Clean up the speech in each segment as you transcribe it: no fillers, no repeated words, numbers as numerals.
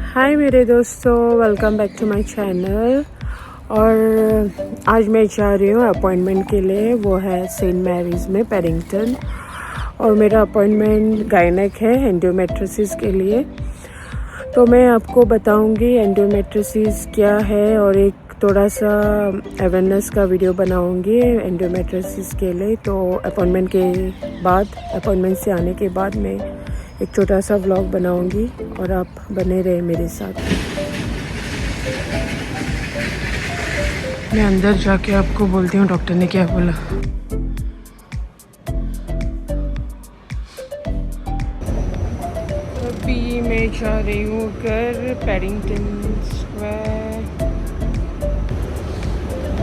हाय मेरे दोस्तों, welcome back to my channel. और आज मैं जा रही हूँ अपॉइंटमेंट के लिए। वो है सेंट मैरीज़ में पेडिंगटन। और मेरा अपॉइंटमेंट गायनेक है एंडोमेट्रियोसिस के लिए। तो मैं आपको बताऊंगी एंडोमेट्रियोसिस क्या है और एक थोड़ा सा अवेयरनेस का वीडियो बनाऊंगी एंडोमेट्रियोसिस के लिए। तो अपॉइंटमेंट से आने के बाद मैं एक छोटा सा व्लॉग बनाऊंगी और आप बने रहे मेरे साथ। मैं अंदर जाके आपको बोलती हूँ डॉक्टर ने क्या बोला। अभी मैं जा रही हूँ घर पेडिंगटन स्क्वायर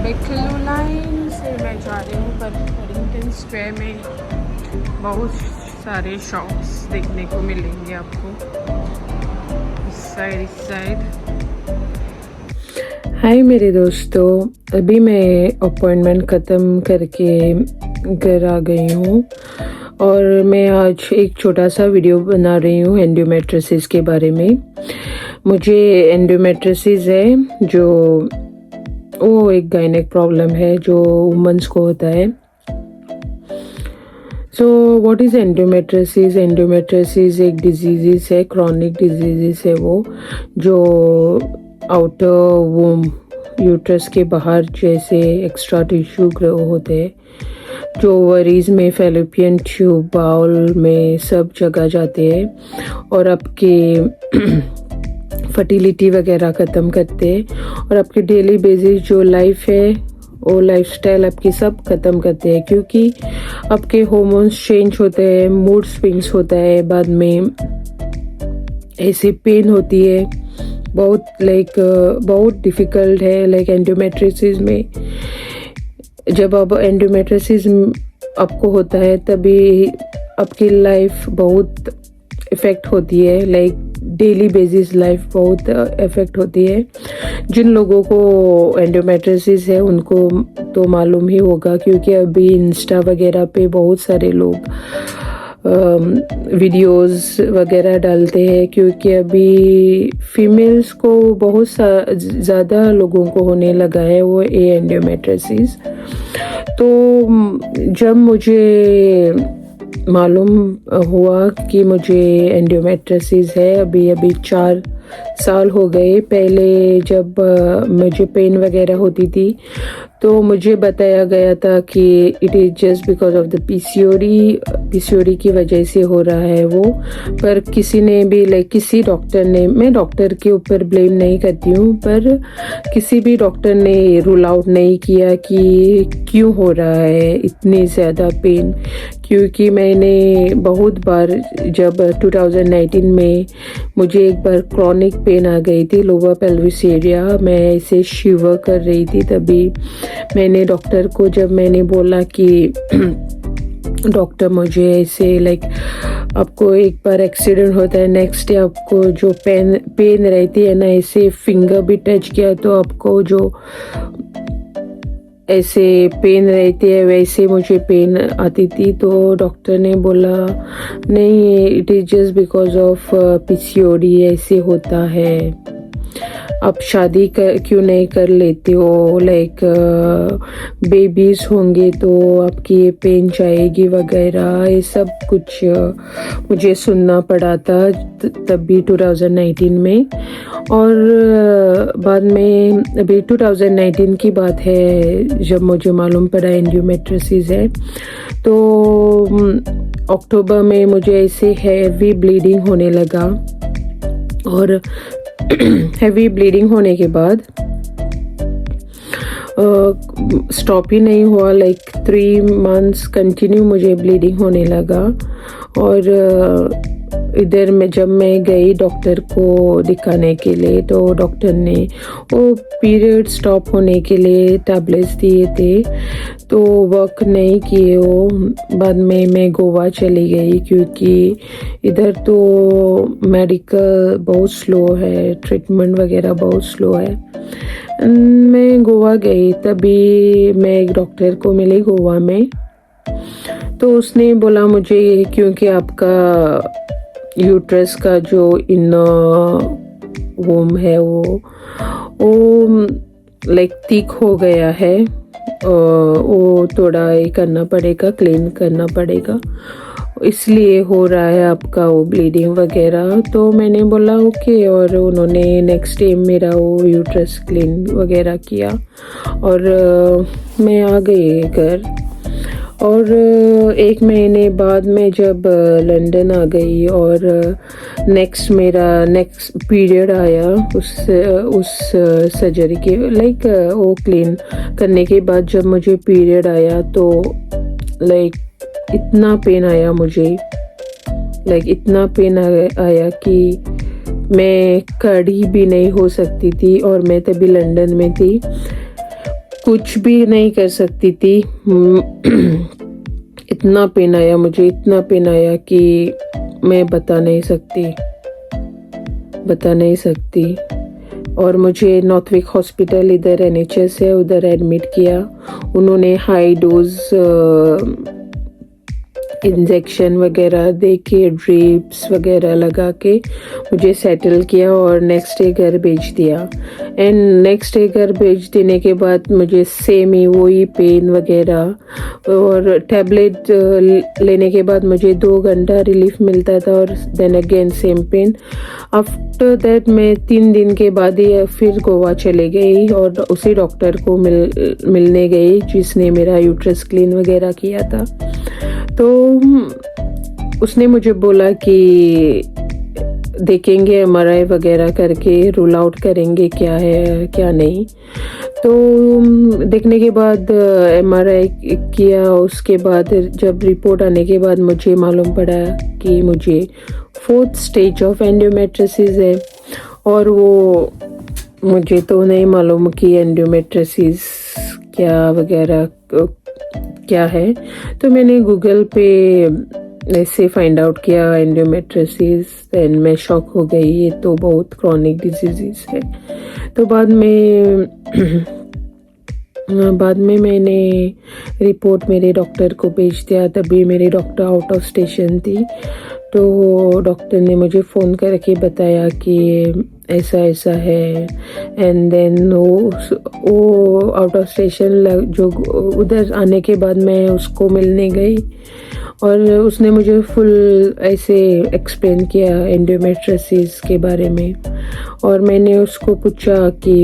बेकलू लाइन से मैं जा रही हूँ। पर पेडिंगटन स्क्वायर में बहुत सारे शॉप्स देखने को मिलेंगे आपको इस साइड। हाय मेरे दोस्तों, अभी मैं अपॉइंटमेंट ख़त्म करके घर आ गई हूँ और मैं आज एक छोटा सा वीडियो बना रही हूँ एंडोमेट्रियोसिस के बारे में। मुझे एंडोमेट्रियोसिस है जो वो एक गायनेक प्रॉब्लम है जो वुमेन्स को होता है। So what is endometriosis? Endometriosis एक डिजीज़ है, क्रॉनिक डिजीज़ है वो, जो आउटर वूम यूट्रस के बाहर जैसे एक्स्ट्रा टिश्यू ग्रो होते हैं, जो ओवरीज में, फैलोपियन ट्यूब, बाउल में सब जगह जाते हैं और आपके फर्टिलिटी वगैरह ख़त्म करते हैं और आपके डेली बेसिस जो लाइफ है वो लाइफस्टाइल आपकी सब ख़त्म करते हैं, क्योंकि आपके हार्मोन्स चेंज होते हैं, मूड स्विंग्स होता है, बाद में ऐसे पेन होती है, बहुत डिफ़िकल्ट है। एंडोमेट्रियोसिस में जब अब एंडोमेट्रियोसिस आपको होता है तभी आपकी लाइफ बहुत इफ़ेक्ट होती है, डेली बेसिस लाइफ बहुत इफ़ेक्ट होती है। जिन लोगों को एंडोमेट्रियोसिस है उनको तो मालूम ही होगा, क्योंकि अभी इंस्टा वगैरह पे बहुत सारे लोग वीडियोस वगैरह डालते हैं, क्योंकि अभी फीमेल्स को बहुत ज़्यादा लोगों को होने लगा है वो एंडोमेट्रियोसिस। तो जब मुझे मालूम हुआ कि मुझे एंडोमेट्रियोसिस है, अभी 4 साल हो गए। पहले जब मुझे पेन वगैरह होती थी तो मुझे बताया गया था कि it is just because of the PCOD की वजह से हो रहा है वो। पर किसी ने भी किसी डॉक्टर ने, मैं डॉक्टर के ऊपर ब्लेम नहीं करती हूँ, पर किसी भी डॉक्टर ने रूल आउट नहीं किया कि क्यों हो रहा है इतनी ज़्यादा पेन। क्योंकि मैंने बहुत बार, जब 2019 में मुझे एक बार क्रॉनिक पेन आ गई थी लोअर पेल्विस एरिया, मैं ऐसे शिवर कर रही थी, तभी मैंने डॉक्टर को जब मैंने बोला कि डॉक्टर मुझे ऐसे आपको एक बार एक्सीडेंट होता है, नेक्स्ट डे आपको जो पेन रहती है ना, ऐसे फिंगर भी टच किया तो आपको जो ऐसे पेन रहती है वैसे मुझे पेन आती थी। तो डॉक्टर ने बोला नहीं, it is just because of PCOD ऐसे होता है, आप शादी क्यों नहीं कर लेते हो, बेबीज होंगे तो आपकी ये पेन जाएगी वगैरह, ये सब कुछ मुझे सुनना पड़ा था तभी 2019 में। और बाद में अभी 2019 की बात है जब मुझे मालूम पड़ा एंडोमेट्रियोसिस है। तो अक्टूबर में मुझे ऐसे हैवी ब्लीडिंग होने लगा और हैवी ब्लीडिंग होने के बाद स्टॉप ही नहीं हुआ, 3 मंथ्स कंटिन्यू मुझे ब्लीडिंग होने लगा। और इधर में जब मैं गई डॉक्टर को दिखाने के लिए तो डॉक्टर ने वो पीरियड स्टॉप होने के लिए टैबलेट्स दिए थे, तो वर्क नहीं किए वो। बाद में मैं गोवा चली गई, क्योंकि इधर तो मेडिकल बहुत स्लो है, ट्रीटमेंट वगैरह बहुत स्लो है। मैं गोवा गई, तभी मैं एक डॉक्टर को मिली गोवा में। तो उसने बोला मुझे, क्योंकि आपका यूट्रस का जो वोम है वो लाइक थिक हो गया है। वो थोड़ा ये करना पड़ेगा, क्लीन करना पड़ेगा, इसलिए हो रहा है आपका वो ब्लीडिंग वगैरह। तो मैंने बोला ओके, और उन्होंने नेक्स्ट डे मेरा वो यूट्रस क्लीन वगैरह किया और मैं आ गई घर। और 1 महीने बाद में जब लंदन आ गई और मेरा नेक्स्ट पीरियड आया उस सर्जरी के लाइक वो क्लीन करने के बाद जब मुझे पीरियड आया तो लाइक इतना पेन आया मुझे, लाइक इतना पेन आया कि मैं खड़ी भी नहीं हो सकती थी। और मैं तभी लंदन में थी, कुछ भी नहीं कर सकती थी। इतना पेन आया मुझे, इतना पेन आया कि मैं बता नहीं सकती। और मुझे नॉर्थविक हॉस्पिटल इधर NHS है, उधर एडमिट किया। उन्होंने हाई डोज इंजेक्शन वगैरह दे के, ड्रिप्स वगैरह लगा के मुझे सेटल किया और नेक्स्ट डे घर भेज दिया। एंड नेक्स्ट डे घर भेज देने के बाद मुझे सेम ही वही पेन वगैरह, और टैबलेट लेने के बाद मुझे 2 घंटा रिलीफ मिलता था और then again same pain. After that मैं 3 दिन के बाद ही फिर गोवा चले गई और उसी डॉक्टर को मिलने गई जिसने मेरा यूट्रस क्लीन वगैरह किया था। तो उसने मुझे बोला कि देखेंगे MRI वगैरह करके रूल आउट करेंगे क्या है क्या नहीं। तो देखने के बाद MRI किया, उसके बाद जब रिपोर्ट आने के बाद मुझे मालूम पड़ा कि मुझे 4th स्टेज ऑफ एंडोमेट्रियोसिस है। और वो मुझे तो नहीं मालूम कि एंडोमेट्रियोसिस क्या वगैरह क्या है। तो मैंने गूगल पे ऐसे फाइंड आउट किया एंडोमेट्रियोसिस, देन मैं शॉक हो गई, ये तो बहुत क्रॉनिक डिजीज़ है। तो बाद में मैंने रिपोर्ट मेरे डॉक्टर को भेज दिया। तभी मेरी डॉक्टर आउट ऑफ स्टेशन थी, तो डॉक्टर ने मुझे फ़ोन करके बताया कि ऐसा ऐसा है। एंड देन वो आउट ऑफ स्टेशन जो उधर आने के बाद मैं उसको मिलने गई और उसने मुझे फुल ऐसे एक्सप्लेन किया एंडोमेट्रियोसिस के बारे में। और मैंने उसको पूछा कि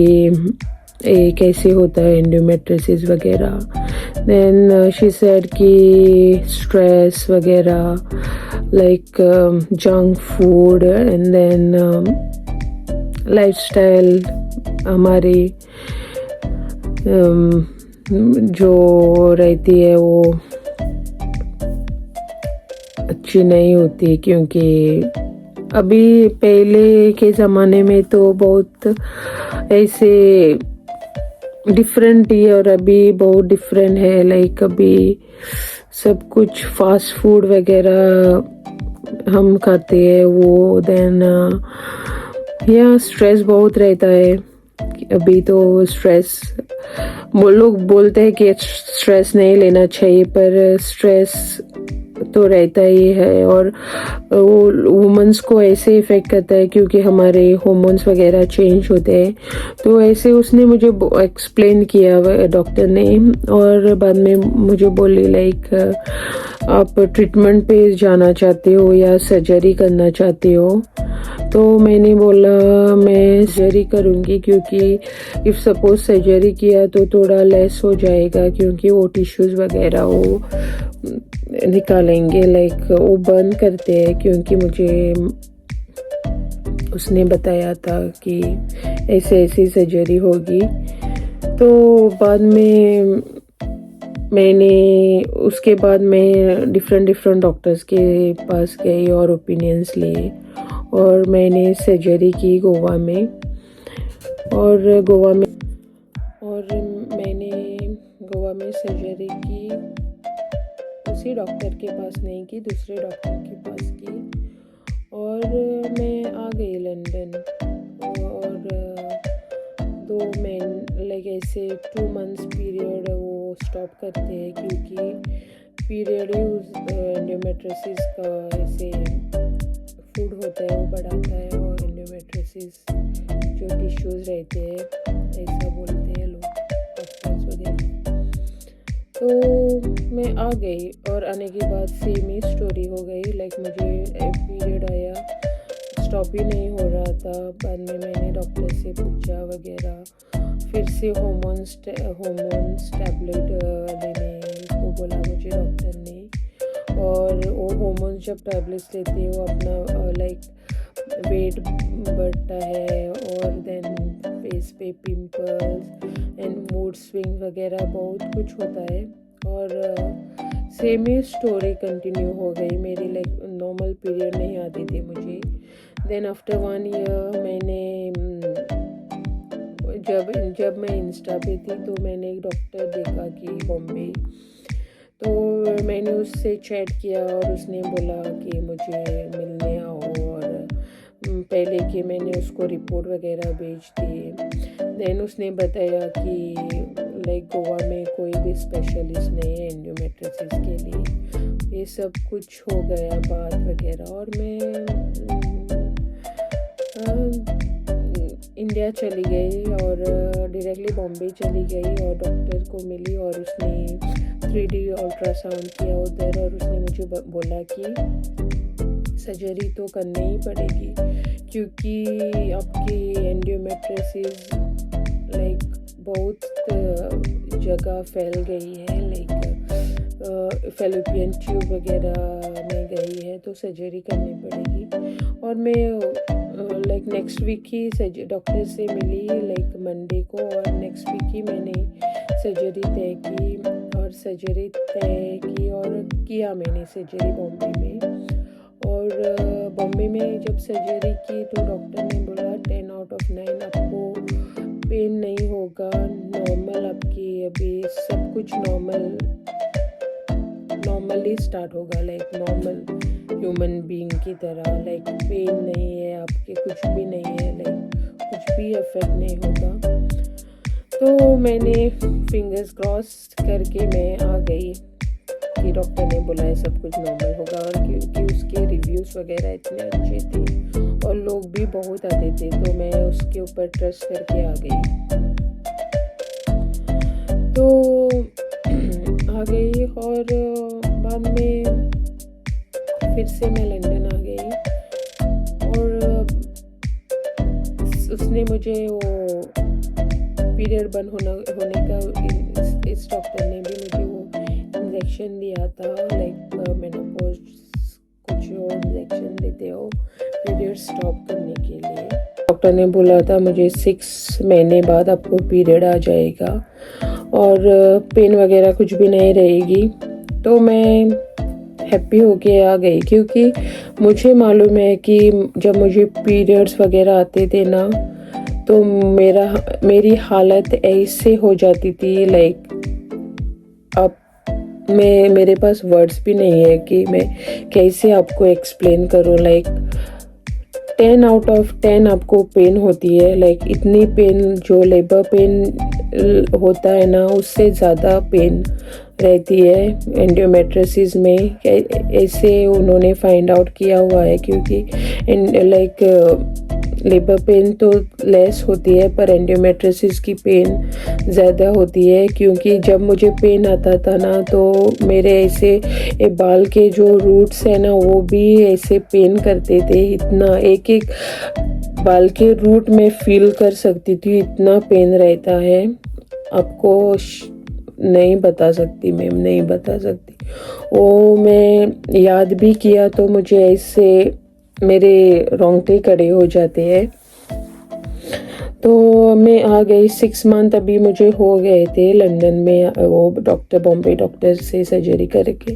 ये कैसे होता है एंडोमेट्रियोसिस वगैरह। देन शी सेड कि स्ट्रेस वगैरह, like junk food, and then lifestyle हमारी जो रहती है वो अच्छी नहीं होती, क्योंकि अभी पहले के ज़माने में तो बहुत ऐसे डिफरेंट ही, और अभी बहुत डिफरेंट है। लाइक अभी सब कुछ फास्ट फूड वगैरह हम खाते हैं वो। देन या स्ट्रेस बहुत रहता है अभी तो। स्ट्रेस वो लोग बोलते हैं कि स्ट्रेस नहीं लेना चाहिए, पर स्ट्रेस तो रहता ही है। और वो वुमेंस को ऐसे इफ़ेक्ट करता है क्योंकि हमारे हार्मोन्स वगैरह चेंज होते हैं। तो ऐसे उसने मुझे एक्सप्लेन किया डॉक्टर ने, और बाद में मुझे बोली लाइक आप ट्रीटमेंट पे जाना चाहते हो या सर्जरी करना चाहते हो। तो मैंने बोला मैं सर्जरी करूँगी, क्योंकि इफ़ सपोज सर्जरी किया तो थोड़ा लेस हो जाएगा, क्योंकि वो टिश्यूज़ वगैरह वो निकालेंगे, लाइक वो बर्न करते हैं। क्योंकि मुझे उसने बताया था कि ऐसे ऐसी सर्जरी होगी। तो बाद में उसके बाद मैं डिफरेंट डॉक्टर्स के पास गई और ओपिनियंस लिए, और मैंने सर्जरी की गोवा में। और मैंने गोवा में सर्जरी की, उसी डॉक्टर के पास नहीं की, दूसरे डॉक्टर के पास की। और मैं आ गई लंदन। और 2 महीने लाइक ऐसे 2 मंथ्स पीरियड वो स्टॉप करते हैं, क्योंकि पीरियड ही उस एंडोमेट्रियोसिस का ऐसे फूड होता है वो बढ़ाता है। और एंडोमेट्रियोसिस जो टिश्यूज़ रहते हैं, ऐसा बोलते हैं लोग डॉक्टर्स वगैरह। तो मैं आ गई और आने के बाद सेम ही स्टोरी हो गई। लाइक मुझे पीरियड आया, स्टॉप ही नहीं हो रहा था। बाद में मैंने डॉक्टर से पूछा वगैरह, फिर से हॉर्मोन्स टैबलेट लेने को बोला मुझे डॉक्टर ने। और वो हॉर्मोन्स जब टैबलेट्स लेते हैं वो अपना लाइक वेट बढ़ता है और देन फेस पे पिंपल्स एंड मूड स्विंग वगैरह बहुत कुछ होता है। और सेम ही स्टोरी कंटिन्यू हो गई मेरी। लाइक नॉर्मल पीरियड नहीं आती थी मुझे। देन आफ्टर 1 ईयर मैंने जब मैं इंस्टा पे थी तो मैंने एक डॉक्टर देखा कि बॉम्बे, तो मैंने उससे चैट किया और उसने बोला कि मुझे मिलने आओ। और पहले कि मैंने उसको रिपोर्ट वगैरह भेज दी। देन उसने बताया कि लाइक गोवा में कोई भी स्पेशलिस्ट नहीं है एंडोमेट्रियोसिस के लिए। ये सब कुछ हो गया बात वगैरह और मैं इंडिया चली गई और डायरेक्टली बॉम्बे चली गई और डॉक्टर को मिली और उसने 3D अल्ट्रासाउंड किया उधर। और उसने मुझे बोला कि सर्जरी तो करनी ही पड़ेगी क्योंकि आपकी एंडोमेट्रियोसिस लाइक बहुत जगह फैल गई है। लाइक फैलोपियन ट्यूब वगैरह में गई है तो सर्जरी करनी पड़ेगी। और मैं लाइक नेक्स्ट वीक ही डॉक्टर से मिली लाइक मंडे को, और नेक्स्ट वीक ही मैंने सर्जरी तय की और किया मैंने सर्जरी बॉम्बे में। और बॉम्बे में जब सर्जरी की तो डॉक्टर ने बोला 10 आउट ऑफ 9 आपको पेन नहीं होगा, नॉर्मल आपकी अभी सब कुछ नॉर्मली स्टार्ट होगा, लाइक नॉर्मल ह्यूमन बीइंग की तरह। लाइक पेन नहीं है आपके, कुछ भी नहीं है, लाइक कुछ भी इफेक्ट नहीं होगा। तो मैंने फिंगर्स क्रॉस करके मैं आ गई कि डॉक्टर ने बोला है सब कुछ नॉर्मल होगा। और क्योंकि उसके रिव्यूज़ वगैरह इतने अच्छे थे और लोग भी बहुत आते थे तो मैं उसके ऊपर ट्रस्ट करके आ गई। तो आ गई और बाद में फिर से मैं लंदन आ गई और उसने मुझे वो पीरियड बंद होने का इस डॉक्टर ने भी मुझे वो इंजेक्शन दिया था। लाइक मेनोपॉज कुछ और इंजेक्शन देते हो पीरियड स्टॉप करने के लिए। डॉक्टर ने बोला था मुझे 6 महीने बाद आपको पीरियड आ जाएगा और पेन वगैरह कुछ भी नहीं रहेगी। तो मैं हैप्पी होके आ गई क्योंकि मुझे मालूम है कि जब मुझे पीरियड्स वगैरह आते थे ना तो मेरी हालत ऐसे हो जाती थी। लाइक अब मेरे पास वर्ड्स भी नहीं है कि मैं कैसे आपको एक्सप्लेन करूँ। लाइक 10 आउट ऑफ 10 आपको पेन होती है। लाइक इतनी पेन जो लेबर पेन होता है ना उससे ज़्यादा पेन रहती है एंडोमेट्रियोसिस में। ऐसे उन्होंने फाइंड आउट किया हुआ है क्योंकि लाइक लेबर पेन तो लेस होती है पर एंडोमेट्रियोसिस की पेन ज़्यादा होती है। क्योंकि जब मुझे पेन आता था ना तो मेरे ऐसे बाल के जो रूट्स है ना वो भी ऐसे पेन करते थे। इतना एक बाल के रूट में फील कर सकती थी, इतना पेन रहता है। आपको नहीं बता सकती मैम, नहीं बता सकती। वो मैं याद भी किया तो मुझे ऐसे मेरे रोंगटे खड़े हो जाते हैं। तो मैं आ गई 6 मंथ अभी मुझे हो गए थे लंदन में वो बॉम्बे डॉक्टर से सर्जरी करके।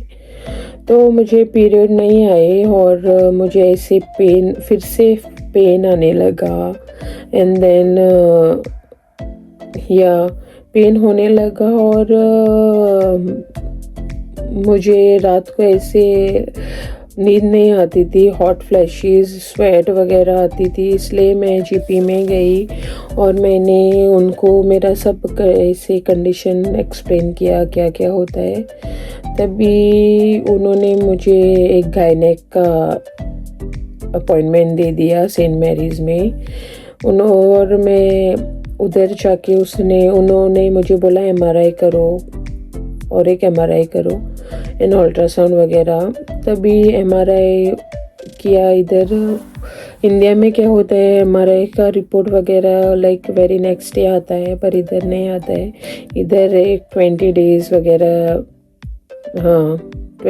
तो मुझे पीरियड नहीं आए और मुझे ऐसे फिर से पेन आने लगा। एंड देन पेन होने लगा और मुझे रात को ऐसे नींद नहीं आती थी, हॉट फ्लैशेस स्वेट वगैरह आती थी। इसलिए मैं जीपी में गई और मैंने उनको मेरा सब ऐसे कंडीशन एक्सप्लेन किया क्या क्या होता है। तभी उन्होंने मुझे एक गायनेक का अपॉइंटमेंट दे दिया सेंट मैरीज़ में। और मैं उधर जाके उन्होंने मुझे बोला MRI करो और एक MRI करो एंड अल्ट्रासाउंड वगैरह। तभी MRI किया। इधर इंडिया में क्या होता है, MRI का रिपोर्ट वगैरह लाइक वेरी नेक्स्ट डे आता है, पर इधर नहीं आता है। इधर एक 20 डेज़ वगैरह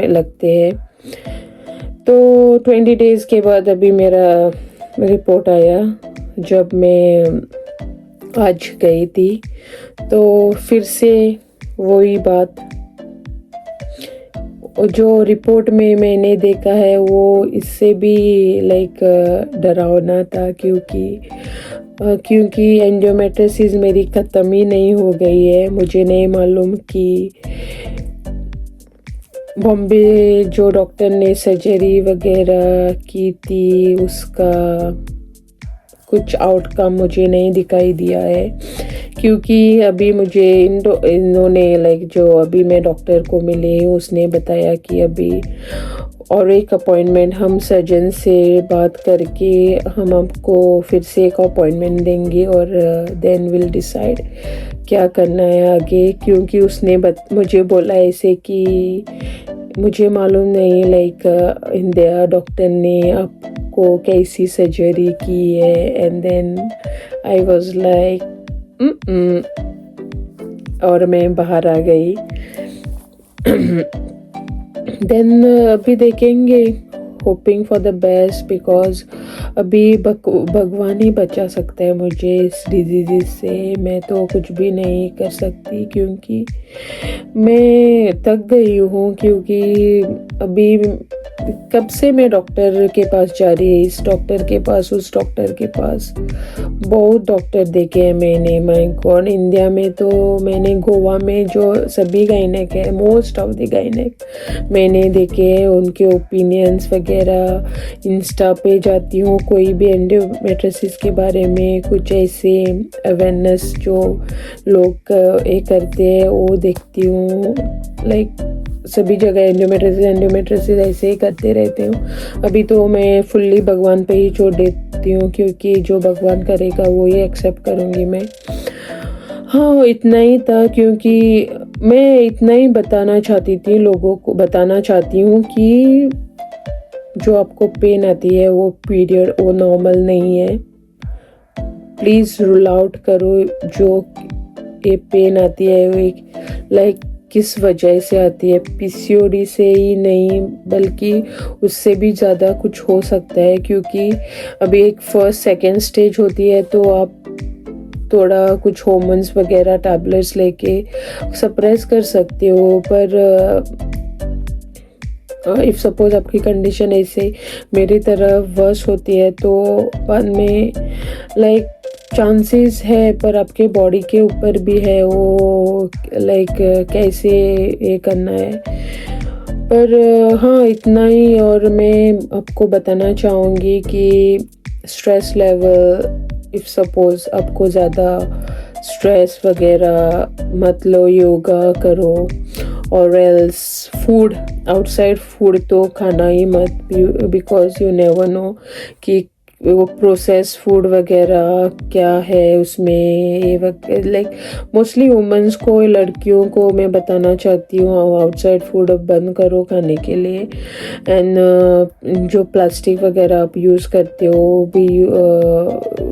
लगते हैं। तो 20 डेज़ के बाद अभी मेरा रिपोर्ट आया। जब मैं आज गई थी तो फिर से वही बात, जो रिपोर्ट में मैंने देखा है वो इससे भी लाइक डरावना था, क्योंकि एंडोमेट्रियोसिस मेरी ख़त्म ही नहीं हो गई है। मुझे नहीं मालूम कि बॉम्बे जो डॉक्टर ने सर्जरी वगैरह की थी उसका कुछ आउटकम मुझे नहीं दिखाई दिया है, क्योंकि अभी मुझे इन्होंने लाइक जो अभी मैं डॉक्टर को मिली उसने बताया कि अभी और एक अपॉइंटमेंट हम सर्जन से बात करके हम आपको फिर से एक अपॉइंटमेंट देंगे और देन विल डिसाइड क्या करना है आगे। क्योंकि उसने मुझे बोला ऐसे कि मुझे मालूम नहीं लाइक इंडिया डॉक्टर ने आपको कैसी सर्जरी की है। And then I was like और मैं बाहर आ गई। देन अभी देखेंगे, hoping for the best, because अभी भगवान ही बचा सकता है मुझे इस डिजीज़ से। मैं तो कुछ भी नहीं कर सकती, क्योंकि मैं थक गई हूँ। क्योंकि अभी कब से मैं डॉक्टर के पास जा रही है, इस डॉक्टर के पास उस डॉक्टर के पास, बहुत डॉक्टर देखे हैं मैंने। माय गॉड, इंडिया में तो मैंने गोवा में जो सभी गायनेक है, मोस्ट ऑफ द गायनेक मैंने देखे हैं, उनके ओपिनियंस वगैरह। इंस्टा पे जाती हूँ, कोई भी एंडोमेट्रियोसिस के बारे में कुछ ऐसे अवेयरनेस जो लोग ये करते हैं वो देखती हूँ। लाइक सभी जगह एंडोमेट्रियोसिस ऐसे ही करते रहते हूँ। अभी तो मैं फुल्ली भगवान पे ही छोड़ देती हूँ, क्योंकि जो भगवान करेगा वो ही एक्सेप्ट करूँगी मैं। हाँ, इतना ही था, क्योंकि मैं इतना ही बताना चाहती थी, लोगों को बताना चाहती हूँ कि जो आपको पेन आती है वो पीरियड वो नॉर्मल नहीं है। प्लीज़ रूल आउट करो जो ये पेन आती है वो लाइक किस वजह से आती है। PCOD से ही नहीं बल्कि उससे भी ज़्यादा कुछ हो सकता है, क्योंकि अभी एक फर्स्ट सेकेंड स्टेज होती है तो आप थोड़ा कुछ हार्मोन्स वगैरह टैबलेट्स लेके सप्रेस कर सकते हो। पर इफ़ सपोज आपकी कंडीशन ऐसे मेरी तरह वर्स होती है तो बाद में लाइक चांसेस है, पर आपके बॉडी के ऊपर भी है वो लाइक कैसे ये करना है। पर हाँ, इतना ही। और मैं आपको बताना चाहूँगी कि स्ट्रेस लेवल, इफ़ सपोज आपको ज़्यादा स्ट्रेस वगैरह मत लो, योगा करो, और एल्स फूड, आउटसाइड फूड तो खाना ही मत, बिकॉज यू नेवर नो कि वो प्रोसेस फूड वगैरह क्या है उसमें। ये लाइक मोस्टली वुमेंस को, लड़कियों को मैं बताना चाहती हूँ आउटसाइड फूड बंद करो खाने के लिए। एंड जो प्लास्टिक वगैरह आप यूज़ करते हो वो भी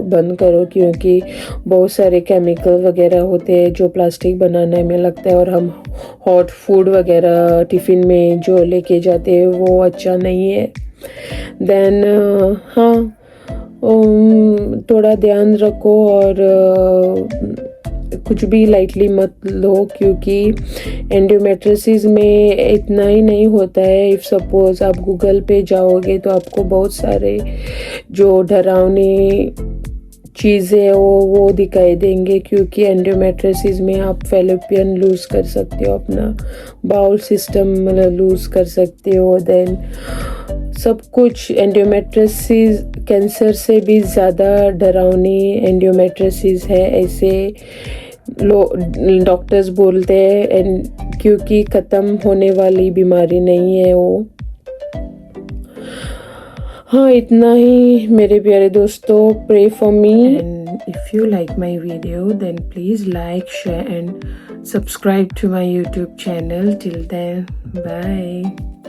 बंद करो, क्योंकि बहुत सारे केमिकल वगैरह होते हैं जो प्लास्टिक बनाने में लगता है। और हम हॉट फूड वगैरह टिफ़िन में जो लेके जाते हैं वो अच्छा नहीं है। देन हाँ, थोड़ा ध्यान रखो और कुछ भी लाइटली मत लो, क्योंकि एंडोमेट्रियोसिस में इतना ही नहीं होता है। इफ़ सपोज आप गूगल पे जाओगे तो आपको बहुत सारे जो डरावनी चीज़ें वो दिखाई देंगे, क्योंकि एंडोमेट्रियोसिस में आप फैलोपियन लूज़ कर सकते हो, अपना बाउल सिस्टम लूज़ कर सकते हो। देन सब कुछ एंडोमेट्रियोसिस कैंसर से भी ज़्यादा डरावनी एंडोमेट्रियोसिस है, ऐसे डॉक्टर्स बोलते हैं, क्योंकि ख़त्म होने वाली बीमारी नहीं है वो। हाँ, इतना ही मेरे प्यारे दोस्तों. Pray for me, and if you like my video then please like, share and subscribe to my YouTube channel. Till then, bye.